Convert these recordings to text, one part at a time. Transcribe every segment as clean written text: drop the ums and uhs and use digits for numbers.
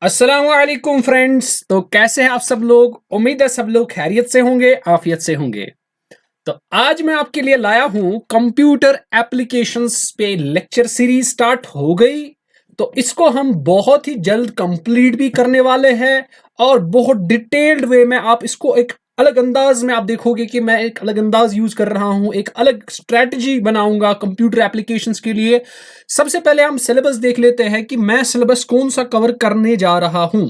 अस्सलाम वालेकुम फ्रेंड्स। तो कैसे हैं आप सब लोग? उम्मीद है सब लोग खैरियत से होंगे, आफियत से होंगे। तो आज मैं आपके लिए लाया हूं कंप्यूटर एप्लीकेशंस पे लेक्चर सीरीज स्टार्ट हो गई। तो इसको हम बहुत ही जल्द कंप्लीट भी करने वाले हैं और बहुत डिटेल्ड वे में आप इसको एक अलग अंदाज में आप देखोगे कि मैं एक अलग अंदाज यूज कर रहा हूं, एक अलग स्ट्रेटजी बनाऊंगा कंप्यूटर एप्लीकेशंस के लिए। सबसे पहले हम सिलेबस देख लेते हैं कि मैं सिलेबस कौन सा कवर करने जा रहा हूं।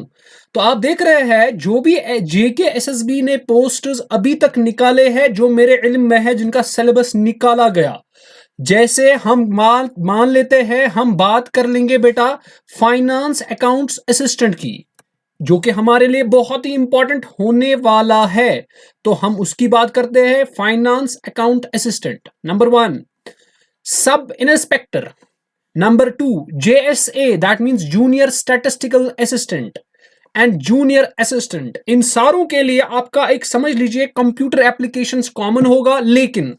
तो आप देख रहे हैं जो भी जेके एसएसबी ने पोस्टर्स अभी तक निकाले हैं जो मेरे इल्म में है, जिनका सिलेबस निकाला गया। जैसे हम मान मान लेते हैं, हम बात कर लेंगे बेटा फाइनेंस अकाउंट्स असिस्टेंट की, जो कि हमारे लिए बहुत ही इंपॉर्टेंट होने वाला है। तो हम उसकी बात करते हैं। Finance account assistant number 1, sub inspector number 2, JSA that means junior statistical assistant and junior assistant. इन सारों के लिए आपका एक समझ लीजिए कंप्यूटर एप्लीकेशंस कॉमन होगा, लेकिन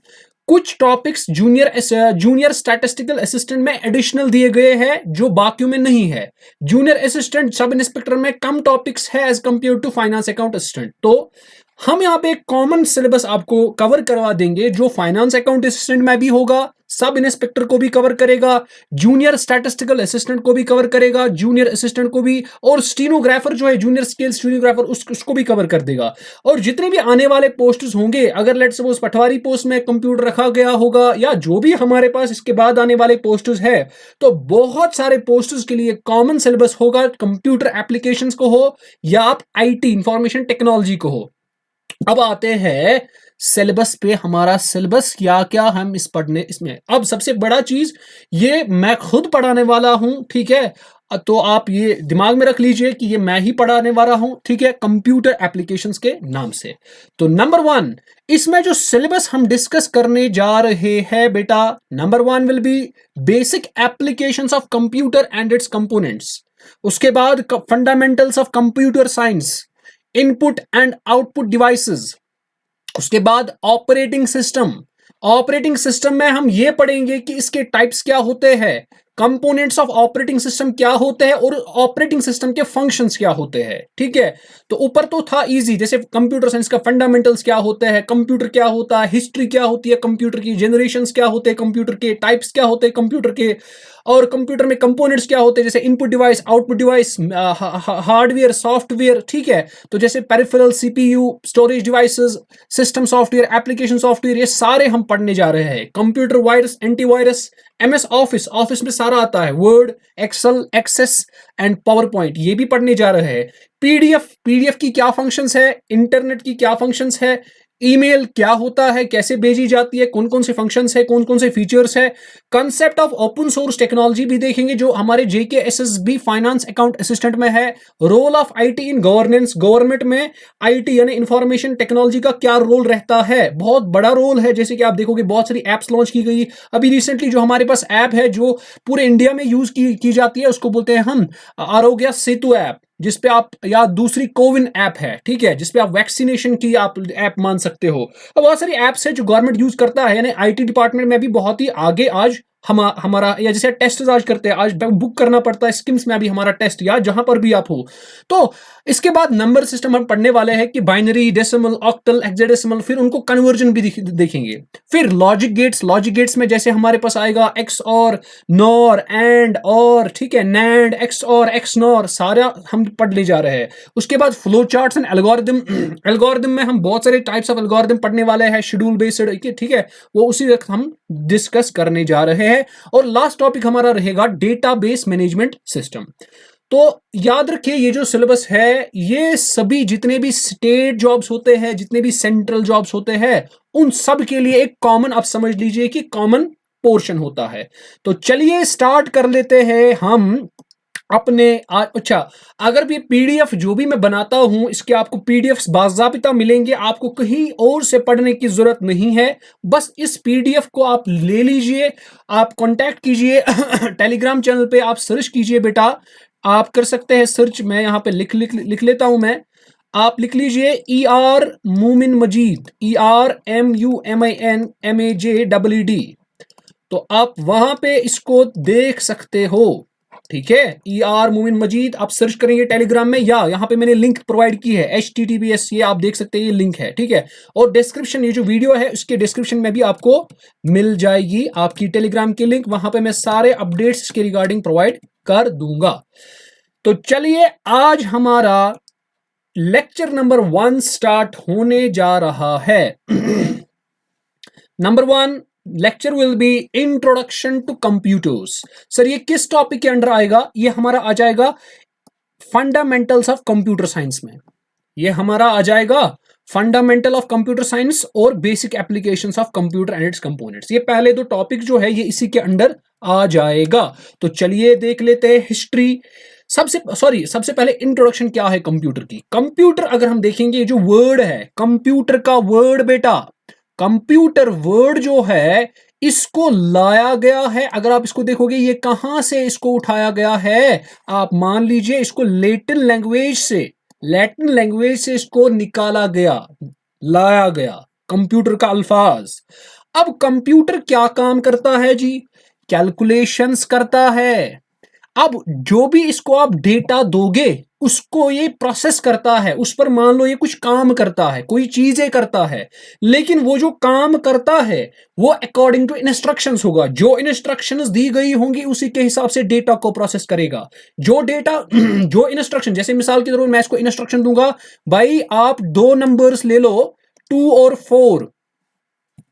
कुछ टॉपिक्स जूनियर स्टैटिस्टिकल असिस्टेंट में एडिशनल दिए गए हैं जो बाकियों में नहीं है। जूनियर असिस्टेंट सब इंस्पेक्टर में कम टॉपिक्स है as compare to finance account assistant. तो हम यहाँ पे एक कॉमन सिलेबस आपको कवर करवा देंगे जो फाइनेंस अकाउंट असिस्टेंट में भी होगा, सब इंस्पेक्टर को भी कवर करेगा, जूनियर स्टैटिस्टिकल असिस्टेंट को भी कवर करेगा, जूनियर असिस्टेंट को भी, और स्टीनोग्राफर जो है जूनियर स्केल स्टीनोग्राफर उसको भी कवर कर देगा। और जितने भी आने वाले पोस्ट्स होंगे, अगर लेट्स सपोज पटवारी पोस्ट में कंप्यूटर रखा गया होगा या जो भी हमारे पास इसके बाद आने वाले पोस्ट्स है, तो बहुत सारे पोस्ट्स के लिए कॉमन सिलेबस होगा, कंप्यूटर एप्लीकेशंस को हो या आप आईटी इंफॉर्मेशन टेक्नोलॉजी को हो। अब आते हैं सिलेबस पे। हमारा सिलेबस क्या क्या हम इस पढ़ने इसमें, अब सबसे बड़ा चीज ये मैं खुद पढ़ाने वाला हूं, ठीक है। तो आप ये दिमाग में रख लीजिए कि ये मैं ही पढ़ाने वाला हूं, ठीक है, कंप्यूटर एप्लीकेशंस के नाम से। तो नंबर 1, इसमें जो सिलेबस हम डिस्कस करने जा रहे हैं बेटा, number 1 will be basic applications of computer and it's components. उसके बाद fundamentals of computer science, input and output devices. उसके बाद ऑपरेटिंग सिस्टम। ऑपरेटिंग सिस्टम में हम ये पढ़ेंगे कि इसके टाइप्स क्या होते हैं, कंपोनेंट्स ऑफ ऑपरेटिंग सिस्टम क्या होते हैं और ऑपरेटिंग सिस्टम के फंक्शंस क्या होते हैं, ठीक है। तो ऊपर तो था इजी, जैसे कंप्यूटर साइंस का फंडामेंटल्स क्या होते हैं, कंप्यूटर क्या होता है, हिस्ट्री क्या होती है कंप्यूटर की, जनरेशंस क्या होते हैं कंप्यूटर के, टाइप्स क्या होते हैं कंप्यूटर के, और कंप्यूटर में कंपोनेंट्स क्या होते हैं, जैसे input device, output device, hardware, software, ठीक है। तो जैसे peripheral, CPU, storage devices, system software, application software, ये सारे हम पढ़ने जा रहे हैं। Computer virus, antivirus, MS Office, Office में सारा आता है, Word, Excel, Access and PowerPoint, ये भी पढ़ने जा रहे हैं। पीडीएफ, पीडीएफ की क्या फंक्शंस है, इंटरनेट की क्या फंक्शंस है, ईमेल क्या होता है, कैसे भेजी जाती है, कौन कौन से फंक्शंस है, कौन कौन से फीचर्स है। Concept of open source technology भी देखेंगे जो हमारे JK SSB finance account assistant में है। Role of IT in governance, government में आईटी यानी इंफॉर्मेशन टेक्नोलॉजी का क्या रोल रहता है, बहुत बड़ा रोल है। जैसे कि आप देखोगे बहुत सारी एप्स लॉन्च की गई अभी रिसेंटली। जो हमारे पास ऐप है जो पूरे इंडिया में यूज की जाती है, उसको बोलते हैं हम आरोग्य सेतु ऐप, जिसपे आप, या दूसरी कोविन ऐप है, ठीक है, जिसपे आप वैक्सीनेशन की आप ऐप मान सकते हो। अब बहुत सारी ऐप्स है जो गवर्नमेंट यूज करता है, यानी आईटी डिपार्टमेंट में भी बहुत ही आगे आज हमारा, या जैसे टेस्ट आज करते हैं, आज बुक करना पड़ता है स्किम्स में भी हमारा टेस्ट, या जहां पर भी आप हो। तो इसके बाद नंबर सिस्टम हम पढ़ने वाले हैं कि बाइनरी, डेसिमल, ऑक्टल, हेक्साडेसिमल, फिर उनको कन्वर्जन भी देखेंगे। फिर लॉजिक गेट्स, लॉजिक गेट्स में जैसे हमारे पास आएगा एक्स और, नॉर, एंड, और, ठीक है, नैंड, एक्स और, एक्स नॉर, सारा हम पढ़ ले जा रहे हैं। उसके बाद flow charts and algorithm. Algorithm में हम बहुत सारे टाइप्स ऑफ एल्गोरिदम पढ़ने वाले हैं, शेड्यूल बेस्ड, ठीक है, वो उसी वक्त हम डिस्कस करने जा रहे हैं। और लास्ट टॉपिक हमारा रहेगा डेटाबेस मैनेजमेंट सिस्टम। तो याद रखिए ये जो सिलेबस है, ये सभी जितने भी स्टेट जॉब्स होते हैं, जितने भी सेंट्रल जॉब्स होते हैं, उन सब के लिए एक कॉमन, आप समझ लीजिए कि कॉमन पोर्शन होता है। तो चलिए स्टार्ट कर लेते हैं हम अपने अच्छा, अगर भी पीडीएफ जो भी मैं बनाता हूं, इसके आपको पीडीएफ बाज़ाबिता मिलेंगे, आपको कहीं और से पढ़ने की जरूरत नहीं है। बस इस पीडीएफ को आप ले लीजिए, आप कांटेक्ट कीजिए टेलीग्राम चैनल पे, आप सर्च कीजिए बेटा, आप कर सकते हैं सर्च, मैं यहाँ पे लिख लेता हूं मैं। आप लिख लीजिए ER मोमिन मजीद, ERMUMIN MAJED। तो आप वहां पे इसको देख सकते हो। ठीक है, ER मोमिन मजीद आप सर्च करेंगे टेलीग्राम में, या यहाँ पे मैंने लिंक प्रोवाइड की है HTTPS, ये आप देख सकते हैं, ये लिंक है, ठीक है। और डिस्क्रिप्शन, ये जो वीडियो है उसके डिस्क्रिप्शन में भी आपको मिल जाएगी आपकी टेलीग्राम की लिंक, वहां पे मैं सारे अपडेट्स के रिगार्डिंग प्रोवाइड कर दूंगा। तो चलिए आज हमारा लेक्चर नंबर 1 स्टार्ट होने जा रहा है। Number 1 lecture will be introduction to computers. Sir ये किस टॉपिक के अंडर आएगा? ये हमारा आ जाएगा फंडामेंटल्स ऑफ कंप्यूटर साइंस में। ये हमारा आ जाएगा फंडामेंटल ऑफ कंप्यूटर साइंस और basic applications of computer and it's components. ये पहले दो टॉपिक जो है ये इसी के अंडर आ जाएगा। तो चलिए देख लेते हैं हिस्ट्री। सबसे पहले इंट्रोडक्शन क्या है कंप्यूटर की। कंप्यूटर अगर हम देखेंगे, ये जो वर्ड है कंप्यूटर का वर्ड बेटा, कंप्यूटर वर्ड जो है इसको लाया गया है, अगर आप इसको देखोगे ये कहां से इसको उठाया गया है, आप मान लीजिए इसको लैटिन लैंग्वेज से इसको निकाला गया, लाया गया कंप्यूटर का अल्फाज। अब कंप्यूटर क्या काम करता है जी? कैलकुलेशंस करता है। अब जो भी इसको आप डेटा दोगे उसको ये प्रोसेस करता है, उस पर मान लो ये कुछ काम करता है, कोई चीजें करता है, लेकिन वो जो काम करता है वो अकॉर्डिंग टू इंस्ट्रक्शंस होगा। जो इंस्ट्रक्शंस दी गई होंगी उसी के हिसाब से डेटा को प्रोसेस करेगा। जो डेटा जो इंस्ट्रक्शन, जैसे मिसाल के तौर पर मैं इसको इंस्ट्रक्शन दूंगा, भाई आप 2 नंबर्स ले लो 2 और 4।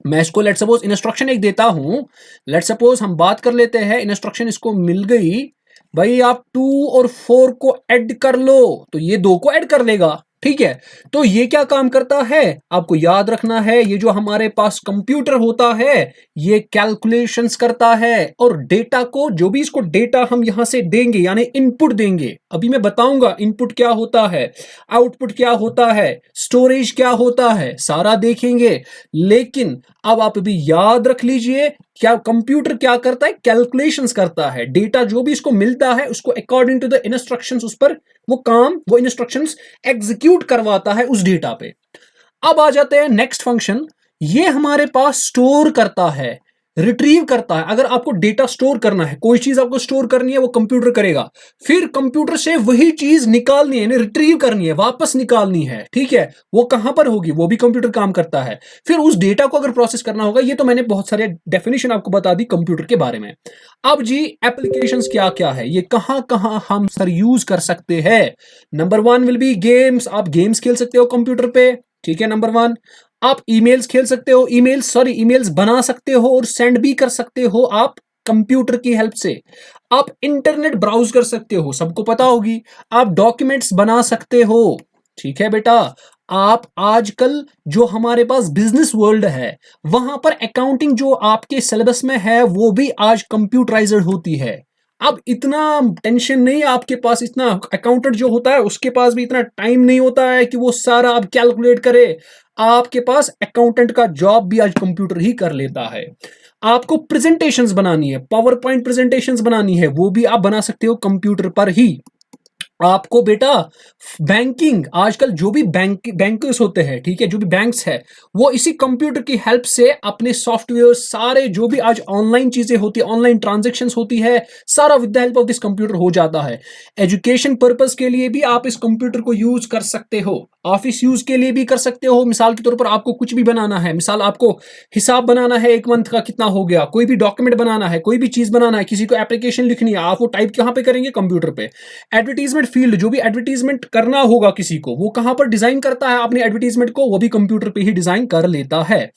मैं इसको लेट सपोज इंस्ट्रक्शन एक देता हूं, लेट सपोज हम बात कर लेते हैं, इंस्ट्रक्शन इसको मिल गई, भाई आप 2 और 4 को ऐड कर लो, तो ये 2 को ऐड कर लेगा, ठीक है। तो ये क्या काम करता है आपको याद रखना है, ये जो हमारे पास कंप्यूटर होता है ये कैलकुलेशंस करता है, और डेटा को, जो भी इसको डेटा हम यहां से देंगे यानी इनपुट देंगे, अभी मैं बताऊंगा इनपुट क्या होता है, आउटपुट क्या होता है, स्टोरेज क्या होता है, सारा देखेंगे। लेकिन अब आप अभी याद रख लीजिए, क्या कंप्यूटर क्या करता है? कैलकुलेशंस करता है। डेटा जो भी इसको मिलता है उसको अकॉर्डिंग टू द इंस्ट्रक्शंस उस पर वो इंस्ट्रक्शंस एग्जीक्यूट करवाता है उस डेटा पे। अब आ जाते हैं नेक्स्ट फंक्शन, ये हमारे पास स्टोर करता है, रिट्रीव करता है। अगर आपको डेटा स्टोर करना है, कोई चीज आपको स्टोर करनी है, वो कंप्यूटर करेगा, फिर कंप्यूटर से वही चीज निकालनी है, रिट्रीव करनी है, वापस निकालनी है, ठीक है, वो कहां पर होगी, वो भी कंप्यूटर काम करता है। फिर उस डेटा को अगर प्रोसेस करना होगा, ये तो मैंने बहुत सारे डेफिनेशन आपको बता दी कंप्यूटर के बारे में। अब जी एप्लीकेशंस क्या क्या है, ये कहां कहां हम सर यूज कर सकते हैं। Number 1 will be games. आप गेम्स खेल सकते हो कंप्यूटर पे, ठीक है, नंबर 1। आप ईमेल्स खेल सकते हो, ईमेल्स बना सकते हो और सेंड भी कर सकते हो आप कंप्यूटर की हेल्प से। आप इंटरनेट ब्राउज कर सकते हो, सबको पता होगी। आप डॉक्यूमेंट्स बना सकते हो, ठीक है बेटा। आप आजकल जो हमारे पास बिजनेस वर्ल्ड है वहां पर अकाउंटिंग जो आपके सिलेबस में है वो भी आज कंप्यूटराइज्ड होती है। अब इतना टेंशन नहीं है आपके पास, इतना अकाउंटेंट जो होता है उसके पास भी इतना टाइम नहीं होता है कि वो सारा अब कैलकुलेट करे। आपके पास अकाउंटेंट का जॉब भी आज कंप्यूटर ही कर लेता है। आपको प्रेजेंटेशंस बनानी है, पावर पॉइंट प्रेजेंटेशंस बनानी है, वो भी आप बना सकते हो कंप्यूटर पर ही। आपको बेटा बैंकिंग, आजकल जो भी बैंकर्स होते हैं, ठीक है, जो भी बैंक्स है वो इसी कंप्यूटर की हेल्प से अपने सॉफ्टवेयर सारे जो भी आज ऑनलाइन चीजें होती है, ऑनलाइन ट्रांजैक्शंस होती है, सारा with the help of this computer हो जाता है। एजुकेशन पर्पस के लिए भी आप इस कंप्यूटर को यूज कर सकते हो, ऑफिस यूज के लिए भी कर सकते हो। मिसाल के तौर पर आपको कुछ भी बनाना है, मिसाल आपको हिसाब बनाना है, एक मंथ का कितना हो गया, कोई भी डॉक्यूमेंट बनाना है, कोई भी चीज बनाना है, किसी को एप्लीकेशन लिखनी है, आप वो टाइप कहां पे करेंगे? कंप्यूटर पे। एडवर्टीजमेंट फील्ड, जो भी एडवर्टीजमेंट करना होगा किसी को, वो कहां पर डिजाइन करता है अपने एडवर्टीजमेंट को? वो भी कंप्यूटर पे ही डिजाइन कर लेता है।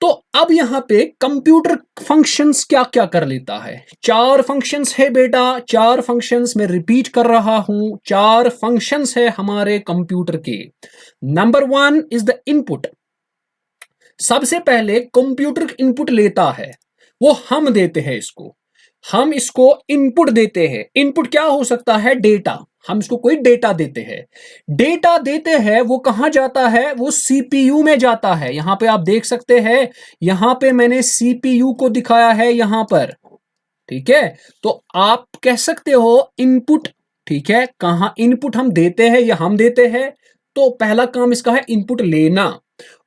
तो अब यहां पे कंप्यूटर फंक्शंस क्या क्या कर लेता है? 4 फंक्शंस है बेटा, 4 फंक्शंस मैं रिपीट कर रहा हूं, 4 फंक्शंस है हमारे कंप्यूटर के। Number 1 is the input. सबसे पहले कंप्यूटर इनपुट लेता है, वो हम देते हैं इसको, हम इसको इनपुट देते हैं। इनपुट क्या हो सकता है? डेटा। हम इसको कोई डेटा देते हैं, डेटा देते हैं, वो कहां जाता है? वो सीपीयू में जाता है। यहां पे आप देख सकते हैं, यहां पे मैंने सीपीयू को दिखाया है यहां पर, ठीक है। तो आप कह सकते हो इनपुट, ठीक है, कहां इनपुट हम देते हैं या हम देते हैं, तो पहला काम इसका है इनपुट लेना।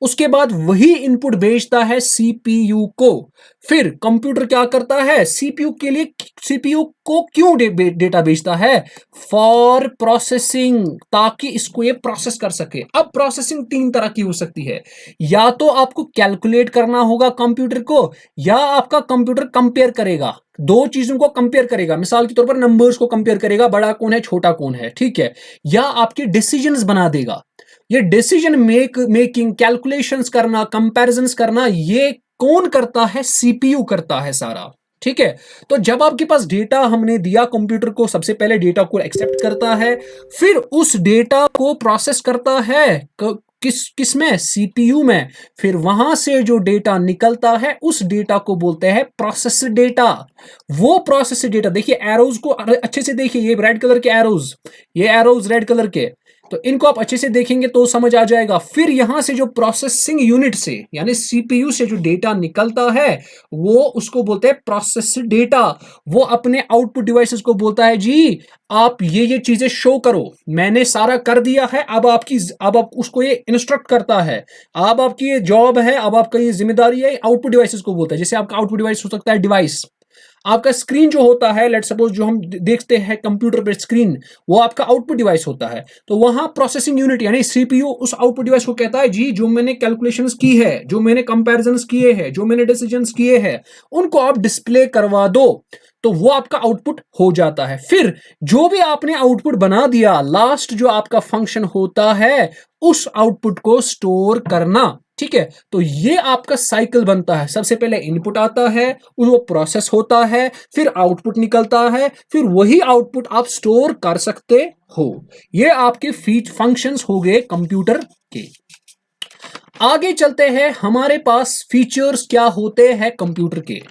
उसके बाद वही इनपुट भेजता है सीपीयू को। फिर कंप्यूटर क्या करता है, सीपीयू के लिए, सीपीयू को क्यों डेटा भेजता है, फॉर प्रोसेसिंग, ताकि इसको ये प्रोसेस कर सके। अब प्रोसेसिंग तीन तरह की हो सकती है, या तो आपको कैलकुलेट करना होगा कंप्यूटर को, या आपका कंप्यूटर कंपेयर करेगा, दो चीजों को कंपेयर करेगा, मिसाल के तौर पर नंबर्स को कंपेयर करेगा, बड़ा कौन है छोटा कौन है, ठीक है, या आपके डिसीजंस बना देगा। ये डिसीजन मेकिंग, कैलकुलेशंस करना, कंपैरिजंस करना, ये कौन करता है, सीपीयू करता है सारा, ठीक है। तो जब आपके पास डेटा हमने दिया कंप्यूटर को, सबसे पहले डेटा को एक्सेप्ट करता है, फिर उस डेटा को प्रोसेस करता है किस में, सीपीयू में। फिर वहां से जो डेटा निकलता है उस डेटा को बोलते हैं प्रोसेस डेटा। वो प्रोसेस डेटा, देखिए एरोज को अच्छे से देखिए, ये रेड कलर के एरोज, ये एरोज रेड कलर के, तो इनको आप अच्छे से देखेंगे तो समझ आ जाएगा। फिर यहां से जो प्रोसेसिंग यूनिट से यानी सीपीयू से जो डेटा निकलता है वो उसको बोलते हैं प्रोसेस डेटा। वो अपने आउटपुट डिवाइसेस को बोलता है जी आप ये चीजें शो करो, मैंने सारा कर दिया है, अब आप उसको ये इंस्ट्रक्ट करता है, अब आपकी ये जॉब है, अब आपका ये जिम्मेदारी है। आउटपुट डिवाइसेस को बोलता है, जैसे आपका आउटपुट डिवाइस हो सकता है डिवाइस, आपका स्क्रीन जो होता है, लेट सपोज जो हम देखते हैं कंप्यूटर पे स्क्रीन, वो आपका आउटपुट डिवाइस होता है। तो वहां प्रोसेसिंग यूनिट यानी सीपीयू उस आउटपुट डिवाइस को कहता है जी जो मैंने कैलकुलेशंस की है, जो मैंने कंपैरिजंस किए हैं, जो मैंने डिसीजंस किए हैं, उनको आप डिस्प्ले करवा दो, तो वो आपका आउटपुट हो जाता है। फिर जो भी आपने आउटपुट बना दिया, लास्ट जो आपका फंक्शन होता है उस आउटपुट को स्टोर करना, ठीक है। तो ये आपका साइकिल बनता है, सबसे पहले इनपुट आता है, वो प्रोसेस होता है, फिर आउटपुट निकलता है, फिर वही आउटपुट आप स्टोर कर सकते हो। ये आपके फंक्शंस हो गए कंप्यूटर के। आगे चलते हैं, हमारे पास फीचर्स क्या होते हैं कंप्यूटर के।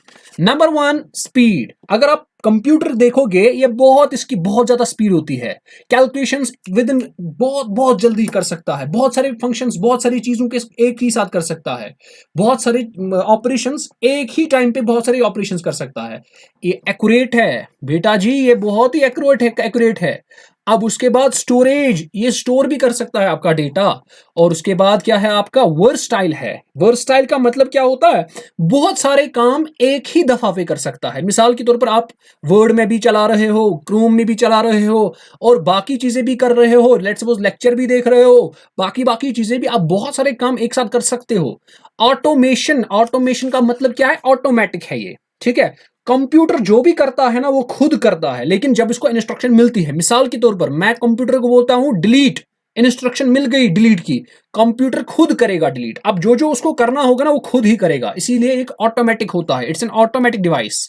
Number 1, speed. अगर आप कंप्यूटर देखोगे, ये इसकी बहुत ज्यादा स्पीड होती है, कैलकुलेशंस विद इन बहुत जल्दी कर सकता है, बहुत सारे फंक्शंस, बहुत सारी चीजों के एक ही साथ कर सकता है, बहुत सारे ऑपरेशंस एक ही टाइम पे बहुत सारे ऑपरेशंस कर सकता है। ये एक्यूरेट है बेटा जी, ये बहुत ही एक्यूरेट है। अब उसके बाद स्टोरेज, ये स्टोर भी कर सकता है आपका डेटा। और उसके बाद क्या है, आपका वर्सटाइल है। वर्सटाइल का मतलब क्या होता है, बहुत सारे काम एक ही दफा पे कर सकता है। मिसाल के तौर पर आप वर्ड में भी चला रहे हो, क्रोम में भी चला रहे हो, और बाकी चीजें भी कर रहे हो, लेट्स सपोज लेक्चर भी देख रहे हो, बाकी चीजें भी, आप बहुत सारे काम एक साथ कर सकते हो। ऑटोमेशन का मतलब क्या है, ऑटोमेटिक है ये, ठीक है। कंप्यूटर जो भी करता है ना वो खुद करता है, लेकिन जब इसको इंस्ट्रक्शन मिलती है, मिसाल के तौर पर मैं कंप्यूटर को बोलता हूं डिलीट, इंस्ट्रक्शन मिल गई डिलीट की, कंप्यूटर खुद करेगा डिलीट। अब जो उसको करना होगा ना वो खुद ही करेगा, इसीलिए एक ऑटोमेटिक होता है, इट्स एन ऑटोमेटिक डिवाइस।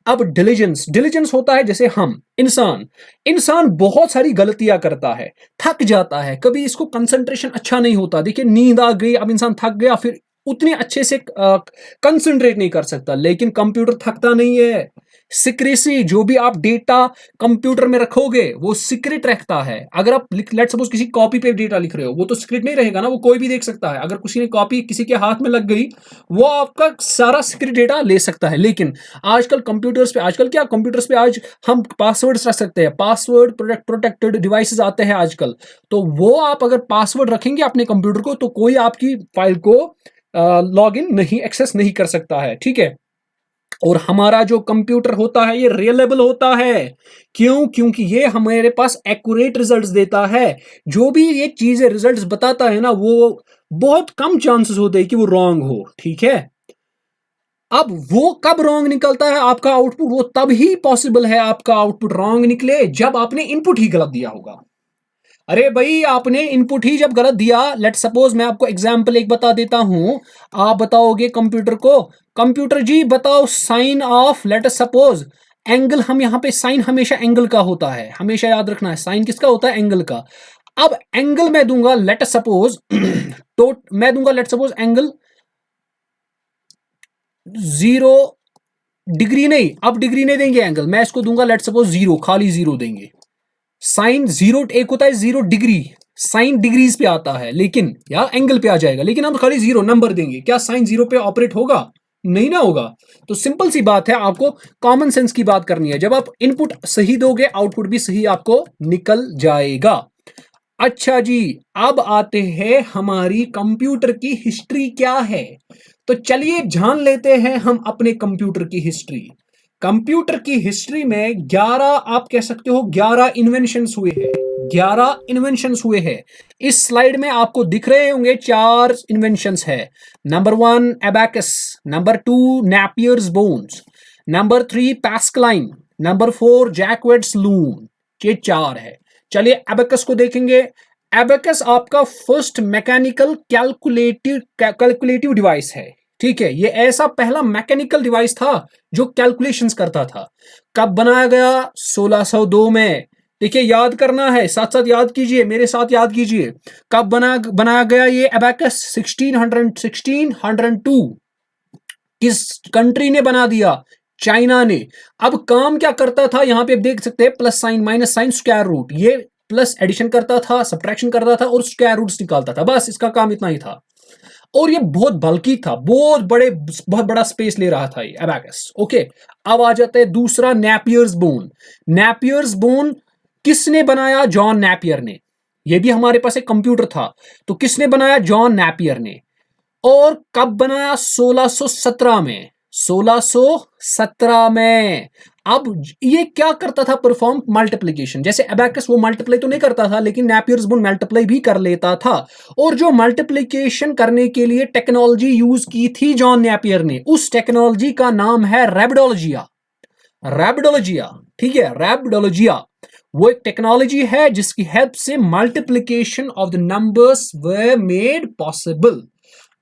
अब डिलीजेंस होता है, जैसे हम इंसान बहुत सारी गलतियां करता है, थक जाता है, कभी इसको कंसंट्रेशन अच्छा नहीं होता। देखिए नींद आ गई, अब इंसान थक गया, फिर उतने अच्छे से कंसंट्रेट नहीं कर सकता, लेकिन कंप्यूटर थकता नहीं है। सिक्रेसी, जो भी आप डेटा कंप्यूटर में रखोगे वो सीक्रेट रखता है। अगर आप लेट सपोज किसी कॉपी पे डेटा लिख रहे हो, वो तो सीक्रेट नहीं रहेगा ना, वो कोई भी देख सकता है। अगर किसी ने कॉपी किसी के हाथ में लग गई, वो आपका सारा सीक्रेट डेटा ले सकता है। लेकिन आजकल कंप्यूटर्स पे आज हम पासवर्ड्स रख सकते हैं, पासवर्ड प्रोटेक्टेड डिवाइसेस आते हैं आजकल। तो वो आप अगर पासवर्ड रखेंगे अपने कंप्यूटर को, तो कोई आपकी फाइल को लॉग इन नहीं, एक्सेस नहीं कर सकता है, ठीक है। और हमारा जो कंप्यूटर होता है ये रिलायबल होता है, क्योंकि ये हमारे पास एक्यूरेट रिजल्ट्स देता है। जो भी ये चीजें रिजल्ट्स बताता है ना, वो बहुत कम चांसेस होते हैं कि वो रॉन्ग हो, ठीक है। अब वो कब रॉन्ग निकलता है आपका आउटपुट, वो तब ही पॉसिबल है आपका आउटपुट रॉन्ग निकले जब आपने इनपुट ही गलत दिया होगा। अरे भाई, आपने इनपुट ही जब गलत दिया, लेट सपोज मैं आपको एग्जांपल एक बता देता हूं, आप बताओगे कंप्यूटर को, कंप्यूटर जी बताओ sine of, let suppose angle, हम यहां पे साइन हमेशा एंगल का होता है, हमेशा याद रखना है, साइन किसका होता है, एंगल का। अब एंगल मैं दूंगा लेट सपोज तो मैं दूंगा लेट सपोज एंगल 0 डिग्री, नहीं अब डिग्री नहीं देंगे एंगल, मैं इसको दूंगा लेट सपोज 0, खाली 0 देंगे। साइन 0 एक होता है 0 डिग्री, साइन डिग्रीज पे आता है, लेकिन या एंगल पे आ जाएगा, लेकिन हम खाली 0 नंबर देंगे, क्या साइन 0 पे ऑपरेट होगा, नहीं ना होगा। तो सिंपल सी बात है, आपको कॉमन सेंस की बात करनी है। जब आप इनपुट सही दोगे, आउटपुट भी सही आपको निकल जाएगा। अच्छा जी, अब आते हैं हमारी कंप्यूटर की हिस्ट्री क्या है। तो चलिए जान लेते हैं हम अपने कंप्यूटर की हिस्ट्री। कंप्यूटर की हिस्ट्री में 11, आप कह सकते हो 11 इन्वेंशंस हुए हैं। 11 इन्वेंशंस हुए हैं। इस स्लाइड में आपको दिख रहे होंगे 4 इन्वेंशंस है। Number 1 abacus, number 2 Napier's bones, number 3 Pascaline, number 4 Jacquard's loom. ये 4 है। चलिए एबेकस को देखेंगे। एबेकस आपका फर्स्ट मैकेनिकल कैलकुलेटिव डिवाइस है। ठीक है, ये ऐसा पहला मैकेनिकल डिवाइस था जो कैलकुलेशंस करता था। कब बनाया गया? 1602 में। देखिए, याद करना है, साथ साथ याद कीजिए, मेरे साथ याद कीजिए। कब बनाया गया ये एबेकस? 1602। किस कंट्री ने बना दिया? चाइना ने। अब काम क्या करता था? यहां पे आप देख सकते हैं plus sign, minus sign, square root. ये प्लस एडिशन करता था, सब्ट्रैक्शन करता था और स्क्वायर रूट्स निकालता था। बस इसका काम इतना ही था। और ये बहुत बल्कि था, बहुत बड़ा स्पेस ले रहा था ये अबैकस। ओके, अब आ जाता है दूसरा, नैपियर्स बोन। नैपियर्स बोन किसने बनाया? जॉन नैपियर ने। ये भी हमारे पास एक कंप्यूटर था, तो किसने बनाया? जॉन नैपियर ने। और कब बनाया? 1617 में। 1617 में। अब ये क्या करता था? Perform multiplication. जैसे अबैकस वो मल्टीप्लाई तो नहीं करता था, लेकिन नैपियर्स बोन मल्टीप्लाई भी कर लेता था। और जो मल्टीप्लीकेशन करने के लिए टेक्नोलॉजी यूज की थी जॉन नैपियर ने, उस टेक्नोलॉजी का नाम है रैबिडोलॉजिया। रैबिडोलॉजिया, ठीक है, रैबिडोलॉजिया। वो एक टेक्नोलॉजी है जिसकी हेल्प से multiplication of the numbers were made possible.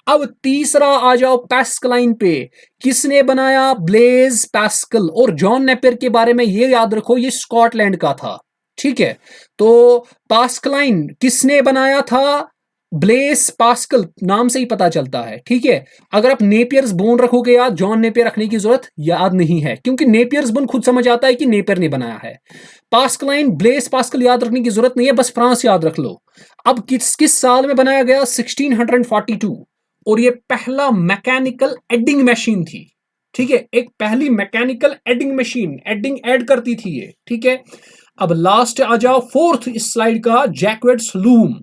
अब तीसरा आ जाओ पैस्कलाइन पे। किसने बनाया? Blaise Pascal. और जॉन नेपियर के बारे में ये याद रखो, ये स्कॉटलैंड का था। ठीक है, तो पास्कलाइन किसने बनाया था? ब्लेस पास्कल नाम से ही पता चलता है। ठीक है, अगर आप नेपियर्स बोन रखोगे याद, जॉन नेपियर रखने की जरूरत याद नहीं है, क्योंकि नेपियर्स बोन खुद समझ आता है कि नेपियर ने बनाया है। पास्कलाइन, ब्लेस पास्कल याद रखने की जरूरत नहीं है, बस फ्रांस याद रख लो। अब किस किस साल में बनाया गया? 1642। और ये पहला मैकेनिकल एडिंग मशीन थी। ठीक है, एक पहली mechanical adding machine, adding add करती थी ये। ठीक है, अब लास्ट आ जाओ, फोर्थ इस स्लाइड का, जैकवेट्स लूम।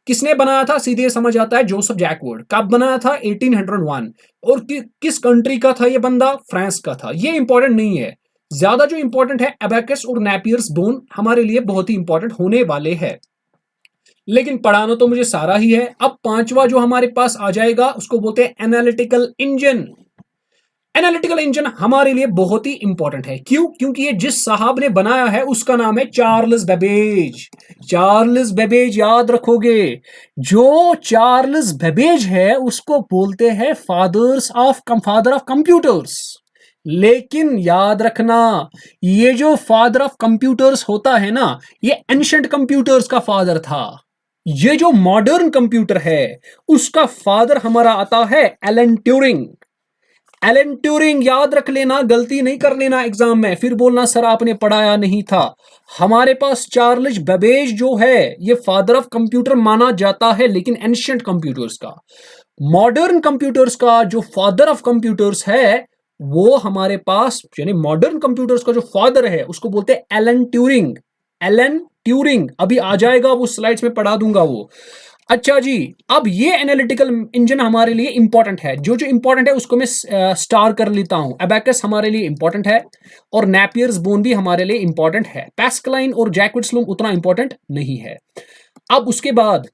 किसने बनाया था? सीधे समझ आता है, जोसेफ जैकवर्ड। कब बनाया था? 1801। और किस कंट्री का था ये बंदा? फ्रांस का था। ये इंपॉर्टेंट नहीं है, ज्यादा जो इंपॉर्टेंट है अबैकस और नैपियर्स बोन हमारे लिए बहुत ही इंपॉर्टेंट होने वाले हैं। लेकिन पढ़ाना तो मुझे सारा ही है। अब पांचवा जो हमारे पास आ जाएगा उसको बोलते हैं एनालिटिकल इंजन। एनालिटिकल इंजन हमारे लिए बहुत ही इंपॉर्टेंट है। क्यों? क्योंकि ये जिस साहब ने बनाया है उसका नाम है चार्ल्स बेबेज। चार्ल्स बेबेज याद रखोगे। जो चार्ल्स बेबेज है उसको बोलते हैं फादर ऑफ कंप्यूटर्स। लेकिन याद रखना, ये जो फादर ऑफ कंप्यूटर्स होता है ना, ये एंशिएंट कंप्यूटर्स का फादर था। ये जो मॉडर्न कंप्यूटर है उसका फादर हमारा आता है एलन ट्यूरिंग। एलन ट्यूरिंग याद रख लेना, गलती नहीं कर लेना एग्जाम में, फिर बोलना सर आपने पढ़ाया नहीं था। हमारे पास चार्ल्स बेबेज जो है ये फादर ऑफ कंप्यूटर माना जाता है, लेकिन एंशिएंट कंप्यूटर्स का, मॉडर्न कंप्यूटर्स का जो फादर ऑफ कंप्यूटर्स है वो हमारे पास, यानी मॉडर्न कंप्यूटर्स का जो फादर है उसको बोलते हैं एलन ट्यूरिंग। एलन ट्यूरिंग अभी आ जाएगा, वो स्लाइड्स में पढ़ा दूंगा वो। अच्छा जी, अब ये एनालिटिकल इंजन हमारे लिए इंपॉर्टेंट है। जो जो इंपॉर्टेंट है उसको मैं स्टार कर लेता हूं। अबैकस हमारे लिए इंपॉर्टेंट है और नैपियर्स बोन भी हमारे लिए इंपॉर्टेंट है। पैस्कलाइन और जैकवेट्स लूम उतना इंपॉर्टेंट नहीं है। अब उसके बाद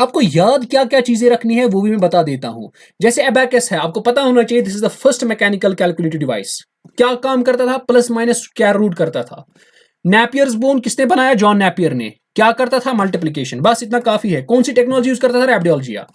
आपको याद क्या क्या चीजें रखनी है वो भी मैं बता देता हूं। जैसे अबैकस है, आपको पता होना चाहिए this is the first mechanical calculator device. क्या काम करता था? प्लस माइनस स्क्वायर रूट करता था। नैपियर्स बोन किसने बनाया? जॉन नैपियर ने। क्या करता था? मल्टीप्लीकेशन। बस इतना काफी है। कौन सी टेक्नोलॉजी यूज करता था? रैबिडोलॉजिया।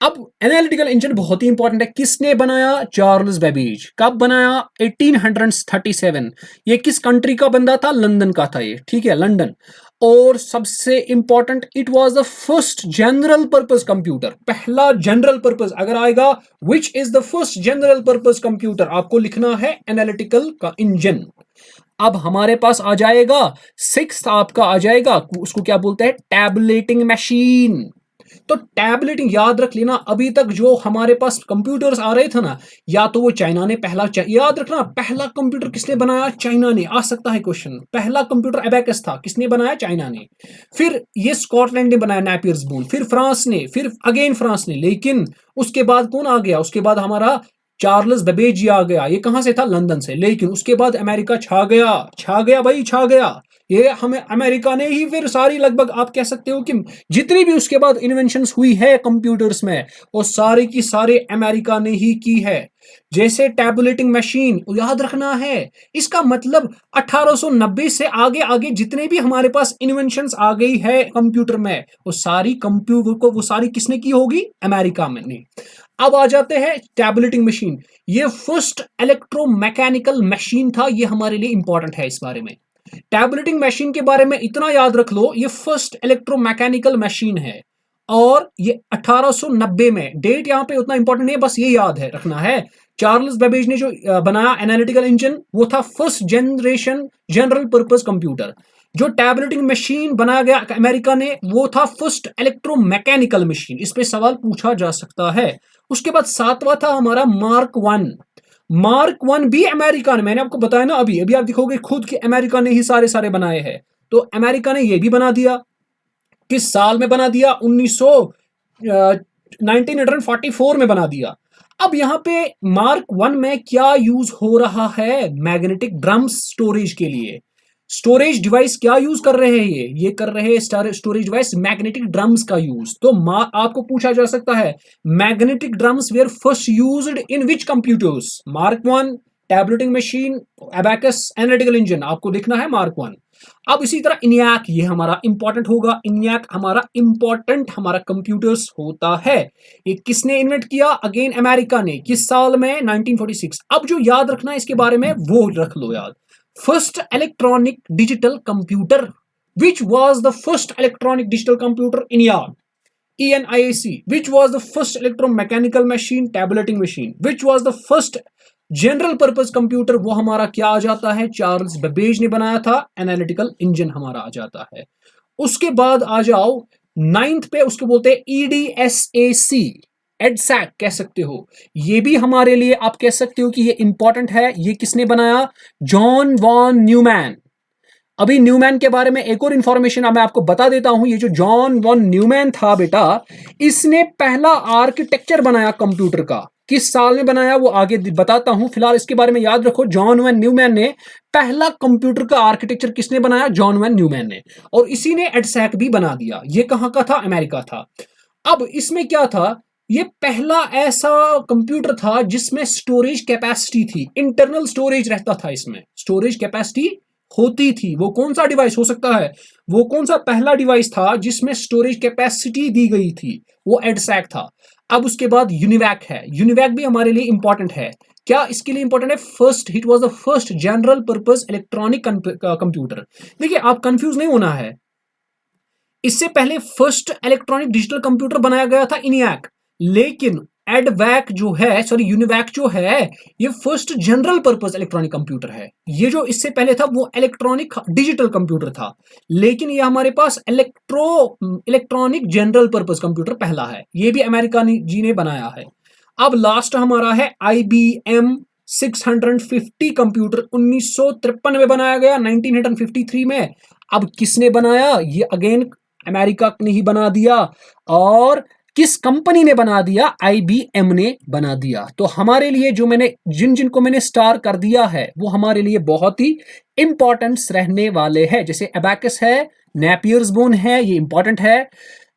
अब एनालिटिकल इंजन बहुत ही इंपॉर्टेंट है। किसने बनाया? Charles Babbage. कब बनाया? 1837। ये किस कंट्री का बंदा था? लंदन का था ये। ठीक है, लंदन। और सबसे important, it was the first general purpose computer. पहला जनरल पर्पस अगर आएगा, which is the first general purpose computer, आपको लिखना है एनालिटिकल का इंजन। अब हमारे पास आ जाएगा सिक्स्थ, आपका आ जाएगा उसको क्या बोलते हैं? Tabulating machine. तो टैबलेटिंग याद रख लेना, अभी तक जो हमारे पास कंप्यूटर्स आ रहे थे ना, या तो वो चाइना ने याद रखना, पहला कंप्यूटर किसने बनाया? चाइना ने। आ सकता है क्वेश्चन, पहला कंप्यूटर एबेकस था, किसने बनाया? चाइना ने। फिर ये स्कॉटलैंड ने बनाया, नेपियर्स बोन, फिर फ्रांस ने, फिर अगेन फ्रांस ने। लेकिन उसके बाद कौन आ गया? उसके बाद हमारा चार्ल्स बेबेज आ गया। ये कहां से था? लंदन से। लेकिन उसके बाद अमेरिका छा गया, छा गया भाई, छा गया। ये हमें अमेरिका ने ही फिर सारी, लगभग आप कह सकते हो कि जितनी भी उसके बाद इन्वेंशंस हुई है कंप्यूटर्स में, वो सारे की सारे अमेरिका ने ही की है। जैसे टैबुलेटिंग मशीन, याद रखना है, इसका मतलब 1890 से आगे आगे जितने भी हमारे पास इन्वेंशंस आ गई है कंप्यूटर में, वो सारी कंप्यूटर को, वो सारी किसने की होगी? अमेरिका में ने। अब आ जाते हैं टैबुलेटिंग मशीन। ये फर्स्ट इलेक्ट्रोमैकेनिकल मशीन था, ये हमारे लिए इंपॉर्टेंट है इस बारे में। टैबुलेटिंग मशीन के बारे में इतना याद रख लो, ये फर्स्ट इलेक्ट्रोमैकेनिकल मशीन है और ये 1890 में। डेट यहां पे उतना इंपॉर्टेंट नहीं है, बस ये याद है रखना है। चार्ल्स बेबेज ने जो बनाया एनालिटिकल इंजन, वो था first generation general purpose computer. जो टैबलेटिंग मशीन बनाया गया अमेरिका ने, वो था फर्स्ट इलेक्ट्रोमैकेनिकल मशीन। इस पे सवाल पूछा जा सकता है। उसके बाद सातवां था हमारा मार्क वन। मार्क वन भी अमेरिका ने, मैंने आपको बताया ना, अभी अभी आप दिखोगे खुद कि अमेरिका ने ही सारे सारे बनाए हैं। तो अमेरिका ने ये भी बना दिया। किस साल में बना दिया? 1944 में बना दिया। अब यहां पे मार्क वन में क्या यूज हो रहा है? मैग्नेटिक ड्रम्स स्टोरेज के लिए। स्टोरेज डिवाइस क्या यूज कर रहे हैं? ये कर रहे हैं स्टोरेज डिवाइस मैग्नेटिक ड्रम्स का यूज। तो आपको पूछा जा सकता है, magnetic drums were first used in which computers? Mark one, tabulating machine, abacus, analytical engine. आपको लिखना है मार्क वन। अब इसी तरह इन्याक, ये हमारा इंपॉर्टेंट होगा। इन्याक हमारा इंपॉर्टेंट हमारा कंप्यूटर्स होता है। ये किसने इन्वेंट किया? अगेन अमेरिका ने। किस साल में? 1946। अब जो याद रखना है इसके बारे में, वो रख लो याद। First electronic digital computer, which was the first electronic digital computer? ENIAC. Which was the first electromechanical machine? Tabulating machine. Which was the first general purpose computer? वो हमारा क्या आ जाता है? चार्ल्स बेबेज ने बनाया था। एनालिटिकल इंजन हमारा आ जाता है। उसके बाद आ जाओ नाइन्थ पे, उसको बोलते हैं EDSAC, एडसैक कह सकते हो। ये भी हमारे लिए आप कह सकते हो कि ये इंपॉर्टेंट है। ये किसने बनाया? John von Neumann. अभी न्यूमैन के बारे में एक और इंफॉर्मेशन मैं आपको बता देता हूं। ये जो जॉन वॉन न्यूमैन था बेटा, इसने पहला आर्किटेक्चर बनाया कंप्यूटर का। किस साल में बनाया वो आगे बताता हूं, फिलहाल इसके बारे में याद रखो। जॉन वॉन न्यूमैन ने पहला कंप्यूटर का आर्किटेक्चर किसने बनाया? जॉन वॉन न्यूमैन ने। और इसी ने एडसैक भी बना दिया। ये कहां का था? अमेरिका था। अब इसमें क्या था? ये पहला ऐसा कंप्यूटर था जिसमें स्टोरेज कैपेसिटी थी, इंटरनल स्टोरेज रहता था इसमें, स्टोरेज कैपेसिटी होती थी। वो कौन सा डिवाइस हो सकता है? वो कौन सा पहला डिवाइस था जिसमें स्टोरेज कैपेसिटी दी गई थी? वो एडसैक था। अब उसके बाद यूनिवैक है। यूनिवैक भी हमारे लिए इंपॉर्टेंट है। क्या इसके लिए इंपॉर्टेंट है? First, it was the first general purpose electronic computer. देखिए आप कंफ्यूज नहीं होना है, इससे पहले फर्स्ट इलेक्ट्रॉनिक डिजिटल कंप्यूटर बनाया गया था इनियाक, लेकिन एडवैक जो है, सॉरी यूनिवैक जो है, ये first general purpose electronic computer है। ये जो इससे पहले था वो इलेक्ट्रॉनिक डिजिटल कंप्यूटर था, लेकिन ये हमारे पास इलेक्ट्रॉनिक जनरल पर्पस कंप्यूटर पहला है। ये भी अमेरिका जी ने बनाया है। अब लास्ट हमारा है IBM 650 कंप्यूटर, 1953 में बनाया गया, 1953 में। अब किसने बनाया? ये अगेन अमेरिका ने ही बना दिया। और किस कंपनी ने बना दिया? IBM ने बना दिया। तो हमारे लिए जो मैंने जिनको मैंने स्टार कर दिया है, वो हमारे लिए बहुत ही इंपॉर्टेंट रहने वाले हैं। जैसे एबेकस है, नेपियर्स बोन है, ये इंपॉर्टेंट है।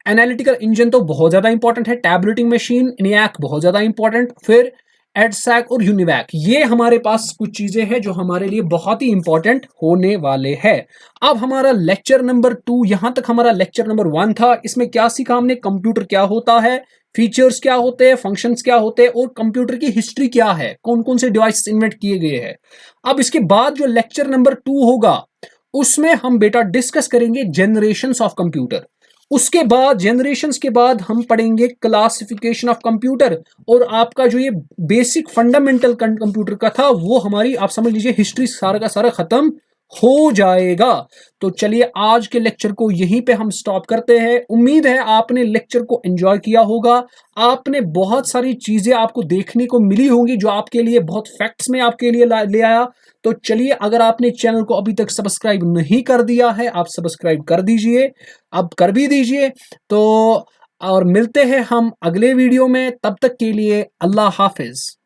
एनालिटिकल इंजन तो बहुत ज्यादा इंपॉर्टेंट है। टैबलेटिंग मशीन, इनियाक बहुत ज्यादा इंपॉर्टेंट। फिर एडसैक और यूनिवैक, ये हमारे पास कुछ चीजें हैं जो हमारे लिए बहुत ही इंपॉर्टेंट होने वाले हैं। अब हमारा लेक्चर नंबर 2, यहां तक हमारा लेक्चर नंबर 1 था। इसमें क्या सीखा हमने? कंप्यूटर क्या होता है, फीचर्स क्या होते हैं, फंक्शंस क्या होते हैं, और कंप्यूटर की हिस्ट्री क्या है, कौन कौन से डिवाइस इन्वेंट किए गए हैं। अब इसके बाद जो लेक्चर नंबर 2 होगा, उसमें हम बेटा डिस्कस करेंगे जनरेशंस ऑफ कंप्यूटर। उसके बाद जनरेशंस के बाद हम पढ़ेंगे क्लासिफिकेशन ऑफ कंप्यूटर। और आपका जो ये बेसिक फंडामेंटल कंप्यूटर का था, वो हमारी आप समझ लीजिए हिस्ट्री सारा का सारा खत्म हो जाएगा। तो चलिए आज के लेक्चर को यहीं पे हम स्टॉप करते हैं। उम्मीद है आपने लेक्चर को एंजॉय किया होगा। आपने बहुत सारी चीजें आपको देखने को मिली होंगी जो आपके लिए बहुत फैक्ट्स में आपके लिए ले आया। तो चलिए, अगर आपने चैनल को अभी तक सब्सक्राइब नहीं कर दिया है, आप सब्सक्राइब कर दीजिए, अब कर भी दीजिए। तो और मिलते हैं हम अगले वीडियो में, तब तक के लिए अल्लाह हाफिज।